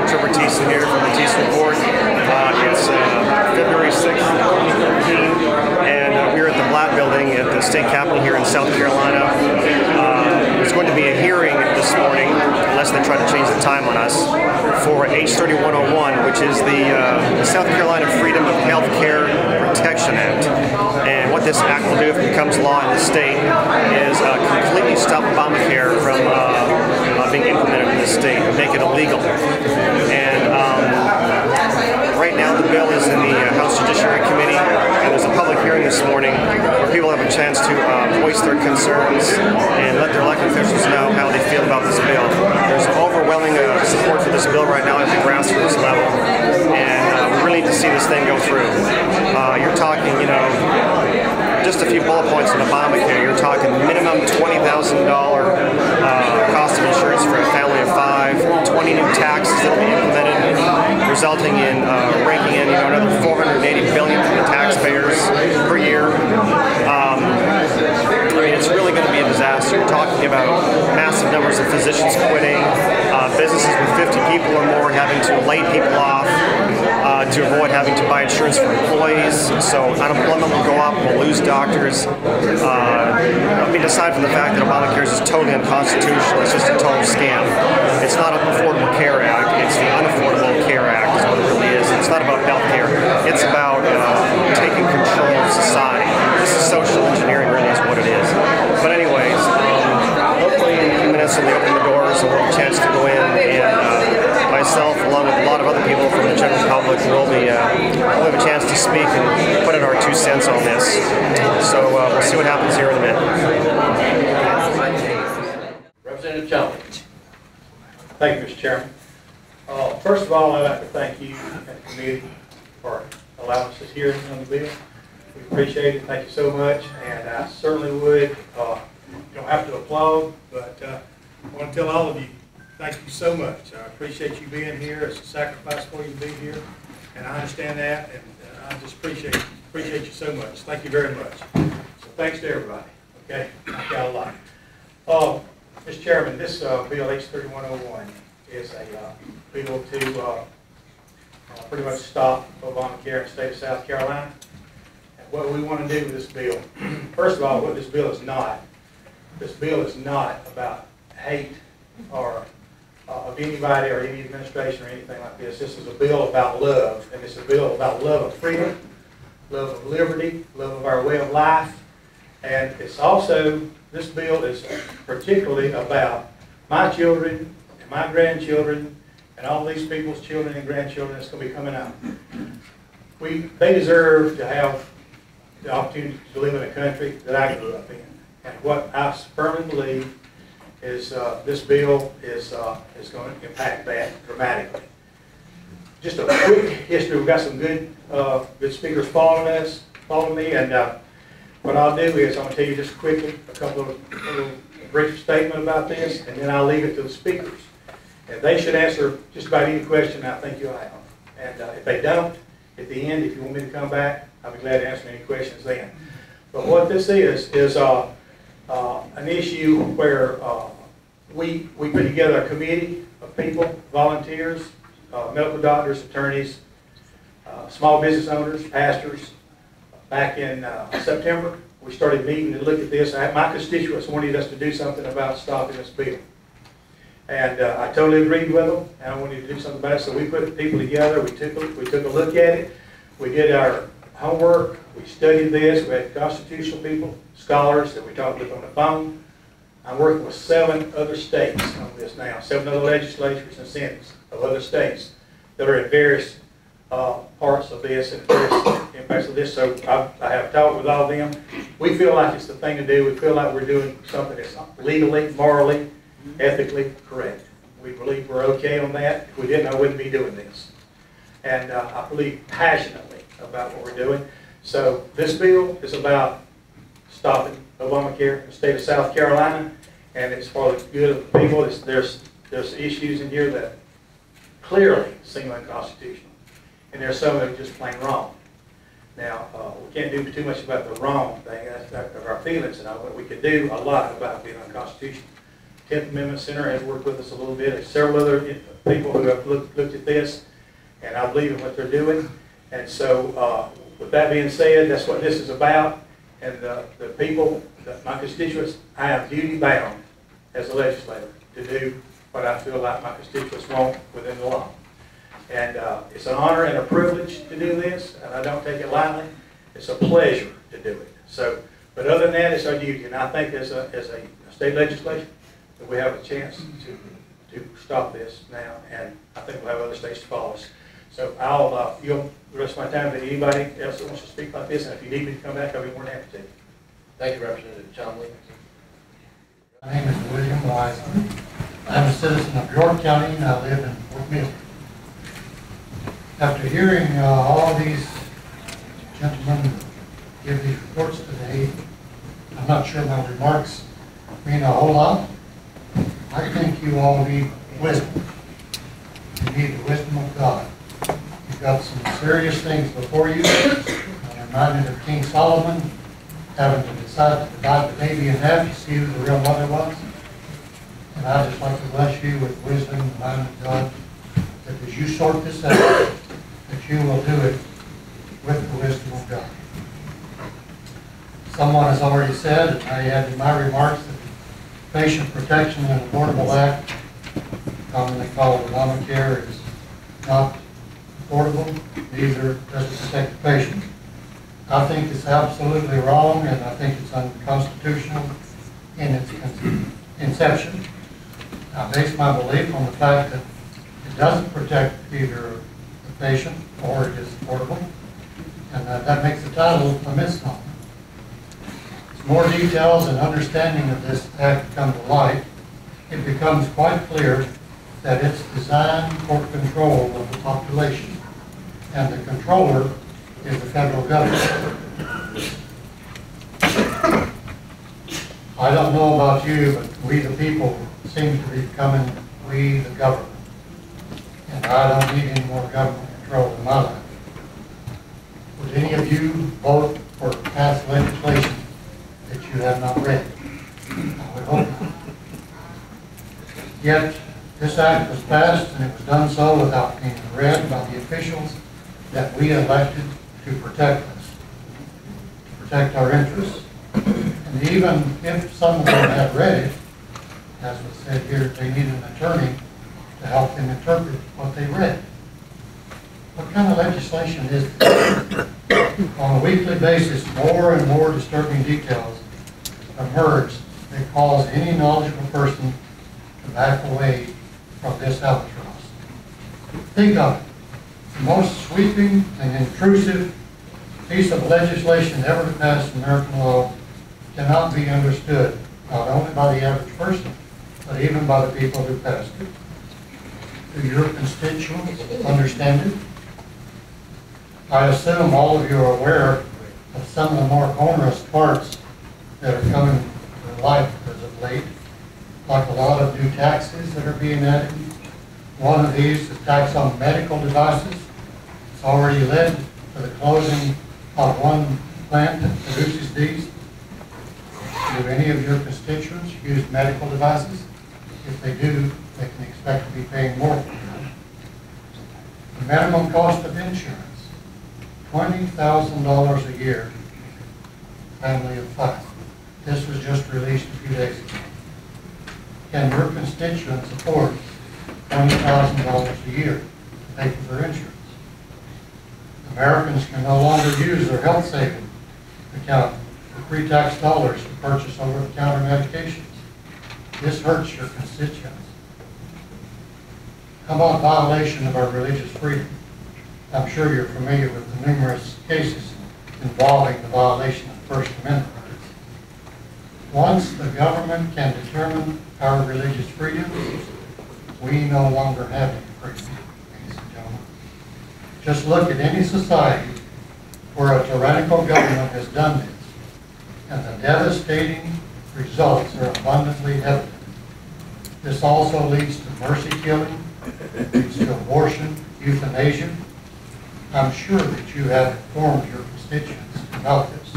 Trevor Thiessen here from the Thiessen Report. It's February 6th, 2015, and we're at the Blatt Building at the state capitol here in South Carolina. There's going to be a hearing this morning, unless they try to change the time on us, for H.30 101, which is the South Carolina Freedom of Health Care Protection Act. And what this act will do if it becomes law in the state is completely stop Obamacare from being implemented in the state and make it illegal. And right now the bill is in the House Judiciary Committee, and there's a public hearing this morning where people have a chance to voice their concerns and let their elected officials know how they feel about this bill. There's overwhelming support for this bill right now at the grassroots level, and we really need to see this thing go through. You're talking, you know, just a few bullet points on Obamacare. You're talking minimum $20,000 cost of insurance for a family of 5, 20 new taxes that will be implemented, resulting in raking in, you know, another $480 billion from the taxpayers per year. I mean, it's really going to be a disaster. You're talking about massive numbers of physicians quitting, businesses with 50 people or more having to lay people off to avoid having to buy insurance for employees. So unemployment will go up, we'll lose doctors. I mean, aside from the fact that Obamacare is just totally unconstitutional, it's just a total scam. It's not an Affordable Care Act, it's the Unaffordable Care Act is what it really is. It's not about health care, it's about taking control of society. This is social engineering, really is what it is. But anyways, hopefully in a few minutes when they open the doors, we'll have a chance to go in, and myself, along with a lot of other people from the general public, we'll have a chance to speak and put in our 2 cents on this. So we'll see what happens here in a minute. Representative Jones. Thank you, Mr. Chairman. First of all, I'd like to thank you and the committee for allowing us to hear on the bill. We appreciate it. Thank you so much. And I certainly would, you don't have to applaud, but I want to tell all of you, thank you so much. I appreciate you being here. It's a sacrifice for you to be here, and I understand that, and I just appreciate you so much. Thank you very much. So thanks to everybody. Okay, I got a lot. Mr. Chairman, this bill H.30 101 is a bill to pretty much stop Obamacare in the state of South Carolina. And what we want to do with this bill, first of all, what this bill is not about hate or of anybody or any administration or anything like this. This is a bill about love, and it's a bill about love of freedom, love of liberty, love of our way of life, and it's also, this bill is particularly about my children and my grandchildren and all these people's children and grandchildren that's going to be coming out. They deserve to have the opportunity to live in a country that I grew up in. And what I firmly believe is this bill is going to impact that dramatically. Just a quick history. We've got some good speakers following me, and what I'll do is I'm going to tell you just quickly a brief statement about this, and then I'll leave it to the speakers. And they should answer just about any question I think you'll have. And if they don't, at the end, if you want me to come back, I'll be glad to answer any questions then. But what this is an issue where we put together a committee of people, volunteers, medical doctors, attorneys, small business owners, pastors. Back in September, we started meeting to look at this. My constituents wanted us to do something about stopping this bill. And I totally agreed with them, and I wanted to do something about it. So we put people together, we took a look at it, we did our homework, we studied this, we had constitutional people, scholars that we talked with on the phone. I'm working with 7 other states on this now, 7 other legislatures and senates of other states that are in various parts of this and various impacts of this. So I have talked with all of them. We feel like it's the thing to do. We feel like we're doing something that's legally, morally, ethically correct. We believe we're okay on that. If we didn't, I wouldn't be doing this. And I believe passionately about what we're doing. So this bill is about stopping Obamacare in the state of South Carolina, and it's for the good of the people. There's issues in here that clearly seem unconstitutional, and there's some that are just plain wrong. Now, we can't do too much about the wrong thing. That's our feelings, and what we can do a lot about being unconstitutional. 10th Amendment Center has worked with us a little bit, and several other people who have looked at this, and I believe in what they're doing. And so, with that being said, that's what this is about. And the people, my constituents, I am duty bound as a legislator to do what I feel like my constituents want within the law. And it's an honor and a privilege to do this, and I don't take it lightly. It's a pleasure to do it. So, but other than that, it's our duty. And I think as a state legislature, that we have a chance to stop this now, and I think we'll have other states to follow us. So I'll yield the rest of my time to anybody else that wants to speak like this, and if you need me to come back, I'll be more than happy to. Thank you, Representative Chumley. My name is William Wise. I'm a citizen of York County, and I live in Fort Mill. After hearing all these gentlemen give these reports today, I'm not sure my remarks mean a whole lot. I think you all need wisdom. You need the wisdom of God. You've got some serious things before you. I'm reminded of King Solomon having to decide to divide the baby in half to see who the real mother was. And I'd just like to bless you with wisdom and the mind of God, that as you sort this out, that you will do it with the wisdom of God. Someone has already said, and I add in my remarks, that the Patient Protection and Affordable Act, commonly called Obamacare, is not affordable, neither does it protect the patient. I think it's absolutely wrong, and I think it's unconstitutional in its inception. I base my belief on the fact that it doesn't protect either the patient or it is affordable, and that makes the title a misnomer. As more details and understanding of this act come to light, it becomes quite clear that it's designed for control of the population, and the controller is the federal government. I don't know about you, but we the people seem to be becoming we the government. And I don't need any more government control in my life. Would any of you vote for past legislation that you have not read? I would hope not. Yet, this act was passed, and it was done so without being read by the officials that we elected to protect us, to protect our interests. And even if some of them had read it, as was said here, they need an attorney to help them interpret what they read. What kind of legislation is this? On a weekly basis, more and more disturbing details emerge that cause any knowledgeable person to back away from this albatross. Think of it. The most sweeping and intrusive piece of legislation ever to pass in American law cannot be understood, not only by the average person, but even by the people who passed it. Do your constituents understand it? I assume all of you are aware of some of the more onerous parts that are coming to light as of late, like a lot of new taxes that are being added. One of these is tax on medical devices. It's already led to the closing of one plant that produces these. Do any of your constituents use medical devices? If they do, they can expect to be paying more for them. The minimum cost of insurance, $20,000 a year, family of 5. This was just released a few days ago. Can your constituents afford $20,000 a year to pay for their insurance? Americans can no longer use their health savings account for pre-tax dollars to purchase over-the-counter medications. This hurts your constituents. How about violation of our religious freedom? I'm sure you're familiar with the numerous cases involving the violation of First Amendment rights. Once the government can determine our religious freedom, we no longer have any freedom, ladies and gentlemen. Just look at any society where a tyrannical government has done this, and the devastating results are abundantly evident. This also leads to mercy killing, leads to abortion, euthanasia. I'm sure that you have informed your constituents about this.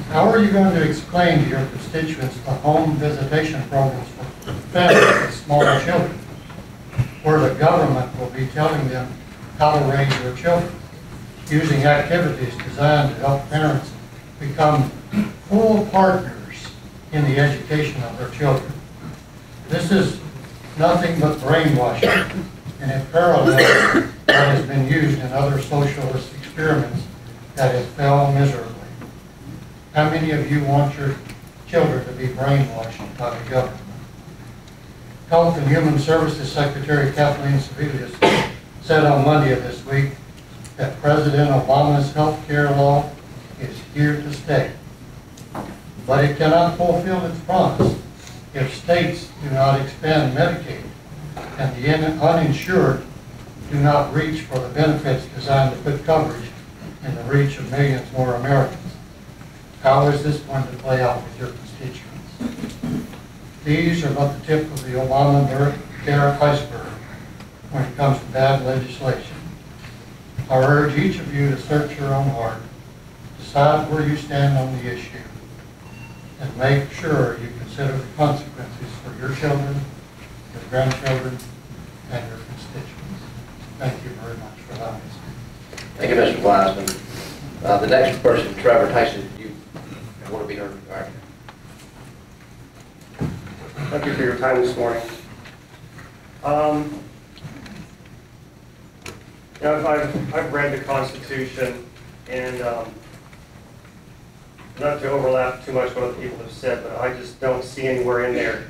How are you going to explain to your constituents the home visitation programs for families with small children, where the government will be telling them how to raise their children, using activities designed to help parents become full partners in the education of their children? This is nothing but brainwashing, and it parallels what has been used in other socialist experiments that have failed miserably. How many of you want your children to be brainwashed by the government? Health and Human Services Secretary Kathleen Sebelius said on Monday of this week that President Obama's health care law is here to stay. But it cannot fulfill its promise if states do not expand Medicaid and the uninsured do not reach for the benefits designed to put coverage in the reach of millions more Americans. How is this going to play out with your constituents? These are but the tip of the Obamacare iceberg when it comes to bad legislation. I urge each of you to search your own heart, decide where you stand on the issue, and make sure you consider the consequences for your children, your grandchildren, and your constituents. Thank you very much for allowing me to speak. Thank you, Mr. Wiseman. The next person, Trevor Tyson, you want to be heard. All right. Thank you for your time this morning. I've read the Constitution, and not to overlap too much what other people have said, but I just don't see anywhere in there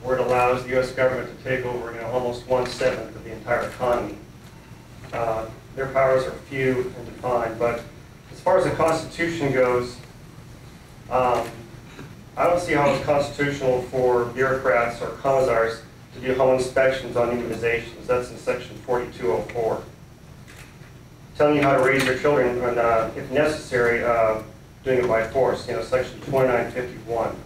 where it allows the U.S. government to take over almost 1/7 of the entire economy. Their powers are few and defined, but as far as the Constitution goes, I don't see how it's constitutional for bureaucrats or commissars to do home inspections on immunizations. That's in section 4204. Telling you how to raise your children, and if necessary, doing it by force, section 2951.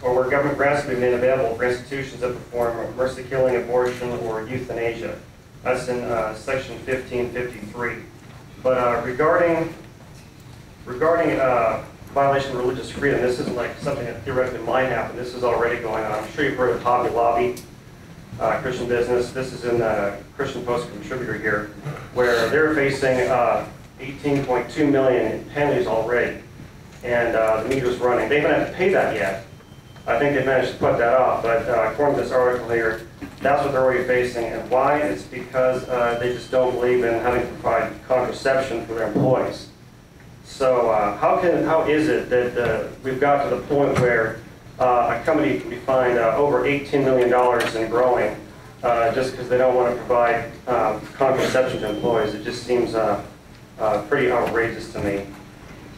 Or where government grants have been made available for institutions that perform mercy killing, abortion, or euthanasia. That's in section 1553. But regarding violation of religious freedom, this isn't like something that theoretically might happen. This is already going on. I'm sure you've heard of Hobby Lobby, Christian business. This is in the Christian Post contributor here, where they're facing $18.2 million in penalties already, and the meter's running. They haven't had to pay that yet. I think they managed to put that off, but according to this article here, that's what they're already facing. And why? It's because they just don't believe in having to provide contraception for their employees. So how is it that we've got to the point where a company can be fined over $18 million and growing just because they don't want to provide contraception to employees? It just seems pretty outrageous to me.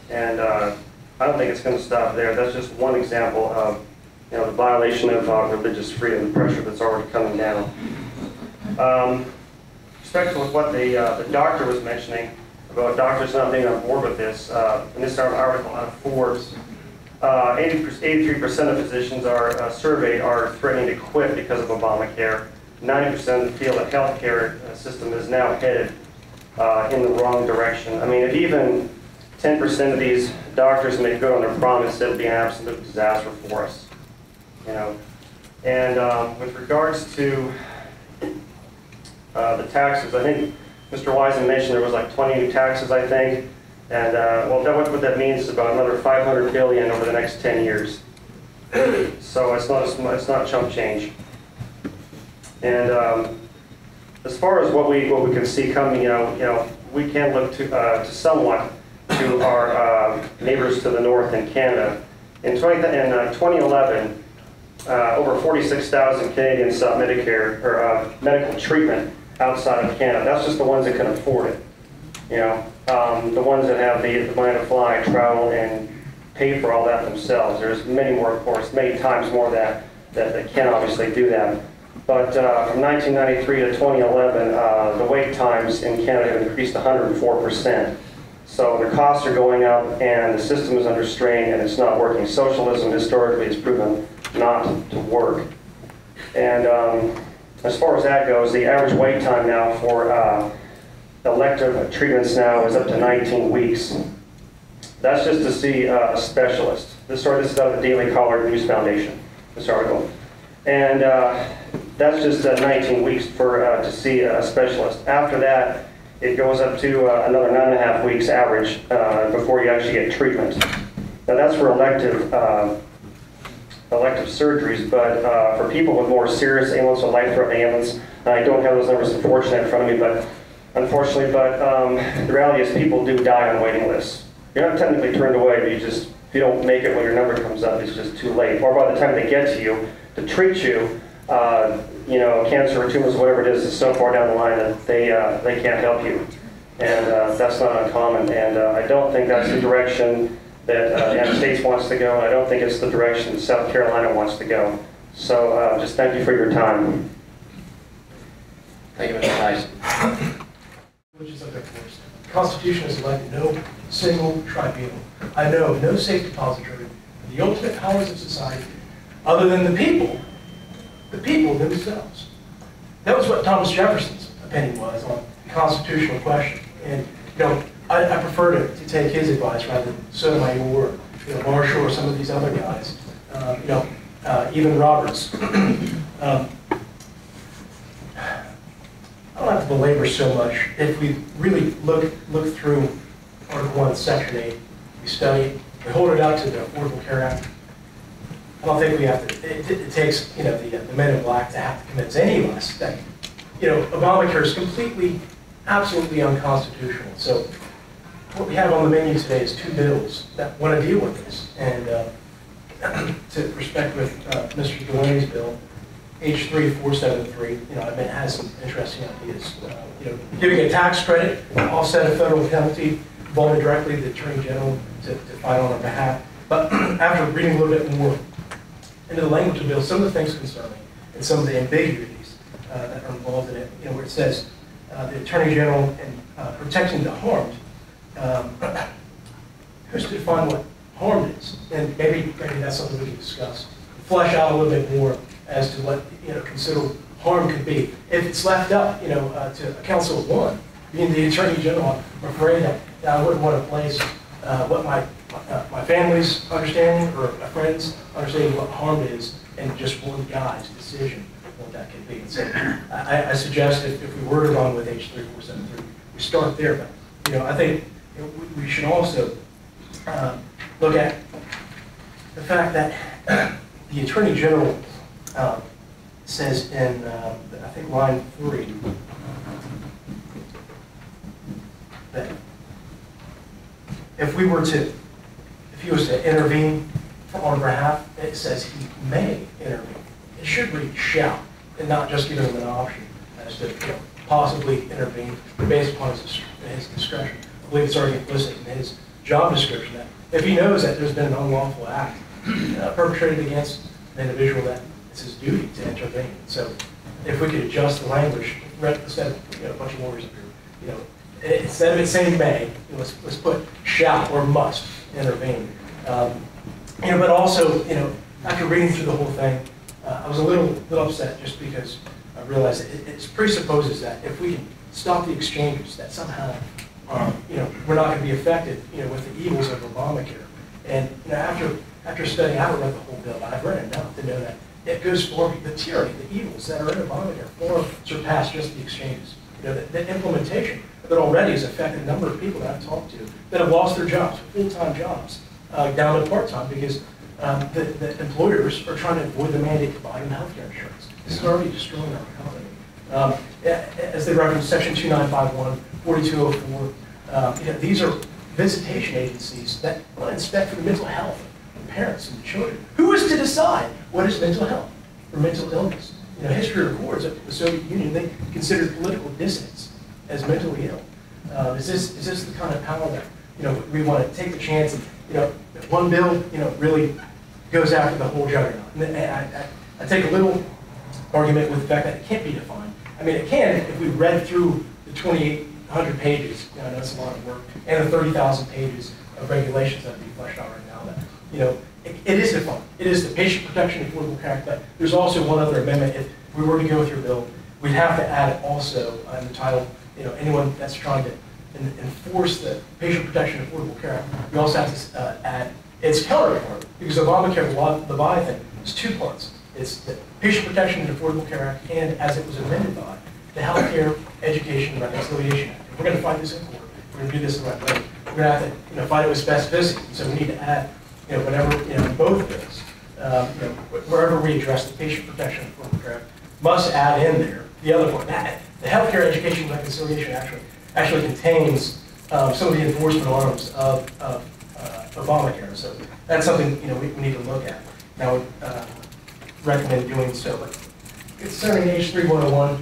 And I don't think it's going to stop there. That's just one example of the violation of religious freedom, the pressure that's already coming down. Respect to what the doctor was mentioning about doctors not being on board with this, in this article on Forbes, 83% of physicians are surveyed are threatening to quit because of Obamacare. 90% feel that healthcare system is now headed in the wrong direction. I mean, if even 10% of these doctors make good on their promise, it would be an absolute disaster for us. And with regards to the taxes, I think Mr. Wiseman mentioned there was like 20 new taxes, I think, and well, what that means is about another $500 billion over the next 10 years. So it's not chump change. And as far as what we can see coming, we can look to somewhat to our neighbors to the north in Canada. In 2011, over 46,000 Canadians sought Medicare or medical treatment outside of Canada. That's just the ones that can afford it. The ones that have the money to fly, travel, and pay for all that themselves. There's many more, of course, many times more that can obviously do that. But from 1993 to 2011, the wait times in Canada have increased 104%. So the costs are going up, and the system is under strain, and it's not working. Socialism historically has proven not to work. And as far as that goes, the average wait time now for elective treatments now is up to 19 weeks. That's just to see a specialist. This is out of the Daily Caller News Foundation, this article. And that's just 19 weeks to see a specialist. After that, it goes up to another 9.5 weeks average before you actually get treatment. Now that's for elective surgeries, but for people with more serious ailments or life-threatening ailments, I don't have those numbers unfortunately in front of me, but the reality is people do die on waiting lists. You're not technically turned away, but if you don't make it when your number comes up, it's just too late. Or by the time they get to you to treat you, cancer or tumors, whatever it is so far down the line that they can't help you. And that's not uncommon. And I don't think that's the direction that the United States wants to go. And I don't think it's the direction South Carolina wants to go. So just thank you for your time. Thank you, Mr. Tyson. Which is like the first. The Constitution has elected no single tribunal. I know of no safe depository of the ultimate powers of society other than the people themselves. That was what Thomas Jefferson's opinion was on the constitutional question. And I prefer to take his advice rather than Sotomayor, Marshall, or some of these other guys. Even Roberts. I don't have to belabor so much. If we really look through Article 1, Section 8, we study it, we hold it out to the Affordable Care Act. I don't think we have to. It takes the men in black to have to convince any of us that Obamacare is completely, absolutely unconstitutional. So what we have on the menu today is 2 bills that want to deal with this. And to respect with Mr. Delaney's bill, H3 473, it has some interesting ideas. Giving a tax credit, offset a federal penalty, involving directly the Attorney General to fight on our behalf. But after reading a little bit more into the language of the bill, some of the things concerning and some of the ambiguities that are involved in it, where it says the Attorney General and protecting the harmed, who's to define what harmed is? And maybe that's something we can discuss, flesh out a little bit more as to what considered harm could be. If it's left up, to a council of one, being the Attorney General, I'm afraid that I wouldn't want to place what my family's understanding or my friends' understanding what harm is, and just one guy's decision of what that could be. And so I suggest if we were to run with H3 473, we start there. But I think we should also look at the fact that the Attorney General says in, I think, line 3, that if he was to intervene on our behalf, it says he may intervene. It should read shall, and not just give him an option as to possibly intervene based upon his discretion. I believe it's already implicit in his job description that if he knows that there's been an unlawful act perpetrated against an individual, that it's his duty to intervene. So if we could adjust the language, instead of a bunch of lawyers up here, instead of it saying may, let's put shall or must intervene. But also, after reading through the whole thing, I was a little upset just because I realized it presupposes that if we can stop the exchanges, that somehow we're not going to be affected, with the evils of Obamacare. And after studying, I haven't read the whole bill, but I've read enough to know that it goes for the tyranny, the evils that are in Obamacare, far surpass just the exchanges. The implementation that already has affected a number of people that I've talked to that have lost their jobs, full-time jobs, down to part-time, because the employers are trying to avoid the mandate to buy them health care insurance. This is already destroying our economy. As they reference Section 2951, 4204, these are visitation agencies that want to inspect for the mental health of parents and children. Who is to decide what is mental health or mental illness? History records that the Soviet Union, they considered political dissidents as mentally ill. Is this the kind of power that we want to take the chance and one bill really goes after the whole juggernaut? And I take a little argument with the fact that it can't be defined. I mean, it can if we read through the 2,800 pages. I know it's a lot of work, and the 30,000 pages of regulations that would be fleshed out right now. That it is defined. It is the Patient Protection and Affordable Care Act. But there's also one other amendment. If we were to go through a bill, we'd have to add also in the title, anyone that's trying to enforce the Patient Protection and Affordable Care Act, we also have to add its counterpart, because Obamacare, the Leviathan, is two parts. It's the Patient Protection and Affordable Care Act, and as it was amended by, the Healthcare Education and Reconciliation Act. If we're going to fight this in court, we're going to do this the right way. We're going to have to, fight it with specificity. So we need to add, whatever, both of those. Wherever we address the Patient Protection and Affordable Care Act, must add in there the other one. The Healthcare Education and Reconciliation actually contains some of the enforcement arms of Obamacare. So that's something we need to look at. And I would recommend doing so. But concerning H3101,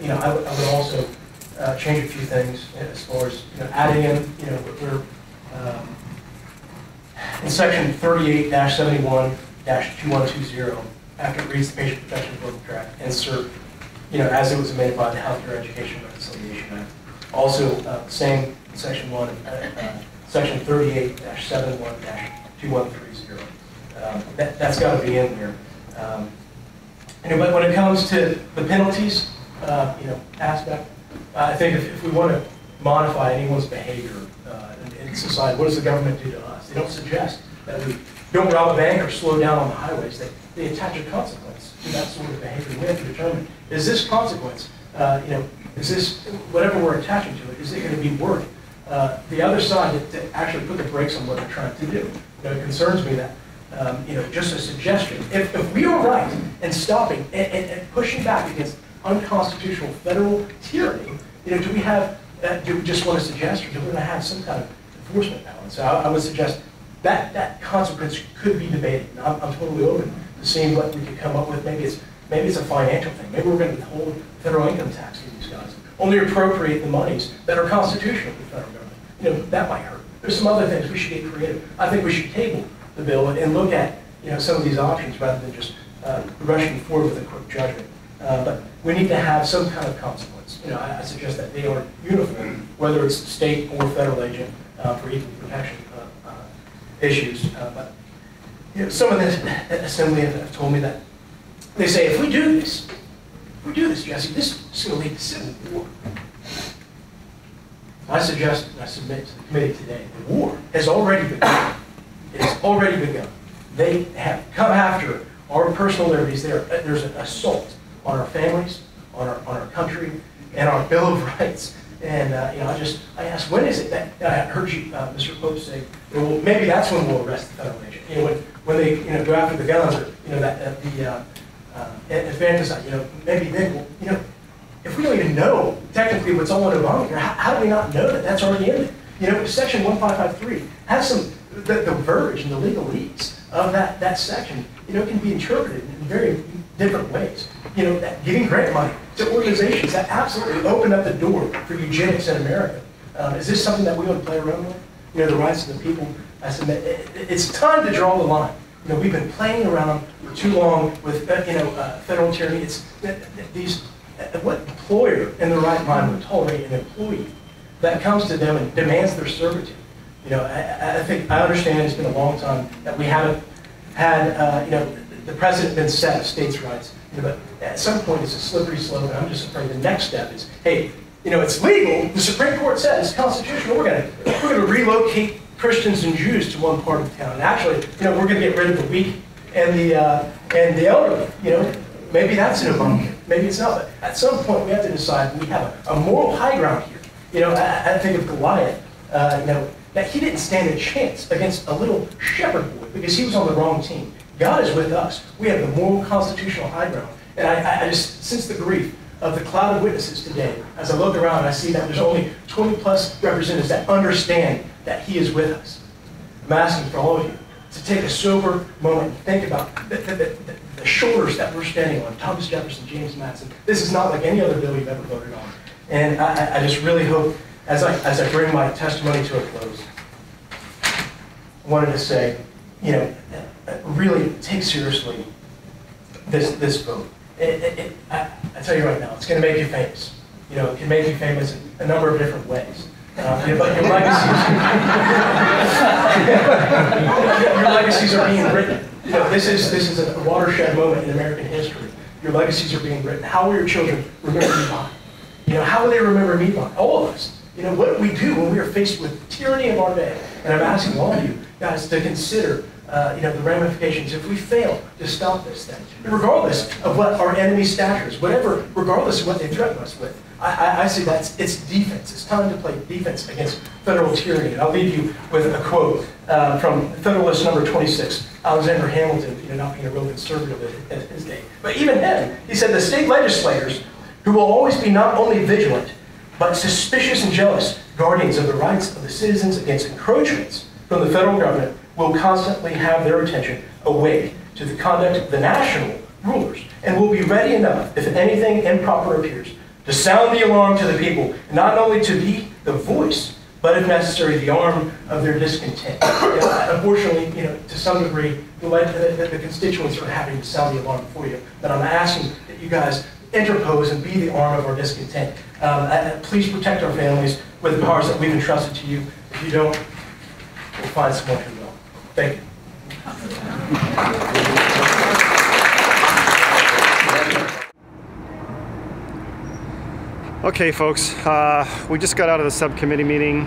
I would also change a few things as far as adding in. We're in section 38-71-2120, after it reads the Patient Protection and Affordable Care Act, insert as it was amended by the Healthcare Education and Reconciliation Act. Also, same section 1, section 38-71-2130. That's got to be in there. But when it comes to the penalties, aspect, I think if we want to modify anyone's behavior in society, what does the government do to us? They don't suggest that we don't rob a bank or slow down on the highways. They attach a consequence to that sort of behavior. We have to determine, is this consequence, is this, whatever we're attaching to it, is it going to be worth the other side to actually put the brakes on what they're trying to do? It concerns me that, just a suggestion. If we are right in stopping and pushing back against unconstitutional federal tyranny, do we have, do we just want to suggest, or do we want to have some kind of enforcement power? So I would suggest that consequence could be debated. And I'm totally open to seeing what we could come up with. Maybe it's a financial thing. Maybe we're going to withhold federal income tax to these guys. Only appropriate the monies that are constitutional to the federal government. That might hurt. There's some other things we should get creative. I think we should table the bill and look at some of these options rather than just rushing forward with a quick judgment. But we need to have some kind of consequence. I suggest that they are uniform, whether it's state or federal agent for equal protection issues. But some of the assembly have told me that they say if we do this, Jesse, this is going to lead to civil war. I suggest and I submit to the committee today, the war has already begun. It has already begun. They have come after our personal liberties. There's an assault on our families, on our country, and our Bill of Rights. And I asked, when is it that I heard you, Mr. Pope, say, well, maybe that's when we'll arrest the federal agent. When they go after the guns or the infanticide. Maybe then we'll, if we don't even know technically what's all in Obamacare, how do we not know that that's already in there? Section 1553 has the verbiage and the legalese of that section. Can be interpreted in very different ways. That giving grant money to organizations that absolutely open up the door for eugenics in America. Is this something that we want to play around with? The rights of the people. I submit it's time to draw the line. We've been playing around for too long with federal tyranny. What employer in their right mind would tolerate an employee that comes to them and demands their servitude? I think I understand it's been a long time that we haven't had the precedent been set of states' rights. But at some point it's a slippery slope, and I'm just afraid the next step is, hey, it's legal. The Supreme Court said it's constitutional. We're going to relocate Christians and Jews to one part of town. And actually, we're going to get rid of the weak and the elderly. Maybe that's an Obamacare. Maybe it's not. But at some point, we have to decide we have a moral high ground here. I think of Goliath. That he didn't stand a chance against a little shepherd boy because he was on the wrong team. God is with us. We have the moral constitutional high ground. And I just sense the grief of the cloud of witnesses today. As I look around, I see that there's only 20 plus representatives that understand that he is with us. I'm asking for all of you to take a sober moment and think about the shoulders that we're standing on. Thomas Jefferson, James Madison. This is not like any other bill you've ever voted on. And I just really hope, as I bring my testimony to a close, I wanted to say, really take seriously this vote. I tell you right now, it's going to make you famous. It can make you famous in a number of different ways. But your legacies are being written. This is a watershed moment in American history. Your legacies are being written. How will your children remember me by? How will they remember me by? All of us. You know, what we do when we are faced with tyranny of our day, and I'm asking all of you guys to consider the ramifications if we fail to stop this thing, regardless of what our enemy's stature is, regardless of what they threaten us with. I say it's defense. It's time to play defense against federal tyranny. And I'll leave you with a quote from Federalist number 26, Alexander Hamilton, not being a real conservative at his day. But even then, he said the state legislators, who will always be not only vigilant, but suspicious and jealous guardians of the rights of the citizens against encroachments from the federal government, will constantly have their attention awake to the conduct of the national rulers, and will be ready enough, if anything improper appears, to sound the alarm to the people, not only to be the voice, but if necessary, the arm of their discontent. Unfortunately, to some degree, the constituents are having to sound the alarm for you, but I'm asking that you guys interpose and be the arm of our discontent. Please protect our families with the powers that we've entrusted to you. If you don't, we'll find someone who will. Thank you. Okay, folks, we just got out of the subcommittee meeting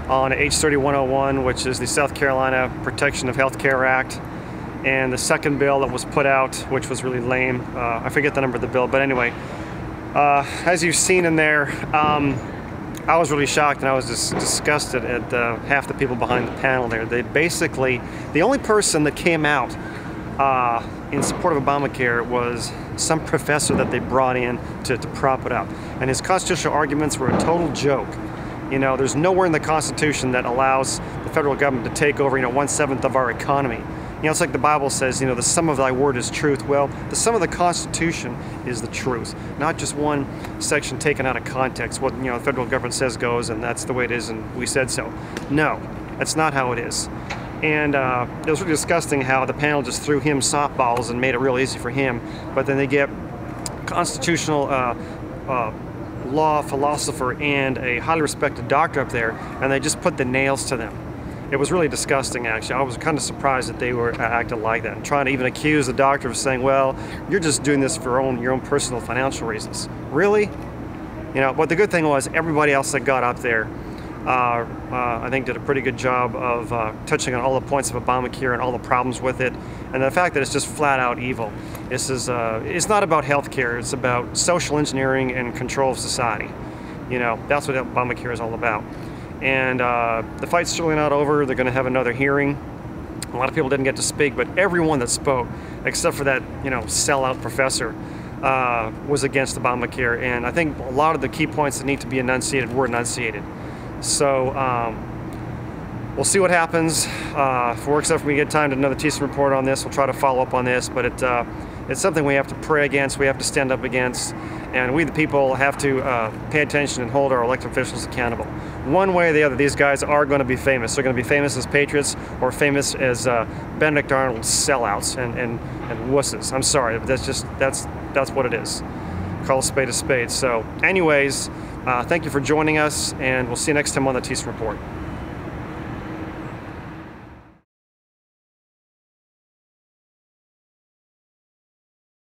on H3101, which is the South Carolina Protection of Healthcare Act, and the second bill that was put out, which was really lame. I forget the number of the bill, but anyway, as you've seen in there, I was really shocked and I was just disgusted at half the people behind the panel there. They basically, the only person that came out in support of Obamacare was some professor that they brought in to prop it up. And his constitutional arguments were a total joke. There's nowhere in the Constitution that allows the federal government to take over, 1/7 of our economy. It's like the Bible says, the sum of thy word is truth. Well, the sum of the Constitution is the truth, not just one section taken out of context. What, the federal government says goes, and that's the way it is, and we said so. No, that's not how it is. And it was really disgusting how the panel just threw him softballs and made it real easy for him, but then they get constitutional law philosopher and a highly respected doctor up there, and they just put the nails to them. It was really disgusting, actually. I was kind of surprised that they were acting like that and trying to even accuse the doctor of saying, well, you're just doing this for your own personal financial reasons. Really? But the good thing was everybody else that got up there, I think, did a pretty good job of touching on all the points of Obamacare and all the problems with it, and the fact that it's just flat out evil. It's not about healthcare, it's about social engineering and control of society. That's what Obamacare is all about. And the fight's surely not over. They're going to have another hearing. A lot of people didn't get to speak, but everyone that spoke, except for that, sellout professor, was against Obamacare. And I think a lot of the key points that need to be enunciated were enunciated. So we'll see what happens. If it works out for me to get time to another TC report on this, we'll try to follow up on this. But it's something we have to pray against, we have to stand up against, and we the people have to pay attention and hold our elected officials accountable. One way or the other, these guys are going to be famous. They're going to be famous as patriots or famous as Benedict Arnold sellouts and wusses. I'm sorry, but that's what it is. Call a spade a spade. So anyways, thank you for joining us, and we'll see you next time on the TC Report.